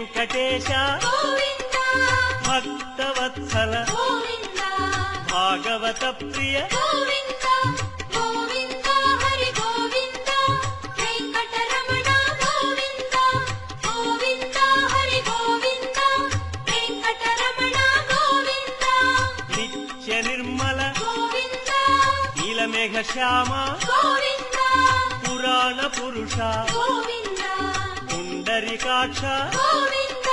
వెంకటేశ గోవింద భక్తవత్సల గోవింద భాగవత ప్రియ గోవింద గోవింద హరి గోవింద వెంకటరమణ గోవింద గోవింద హరి గోవింద వెంకటరమణ గోవింద నిత్య నిర్మల గోవింద నీలమేఘ శ్యామ గోవింద పురాణ పురుష గోవింద పుండరీకాక్ష గోవింద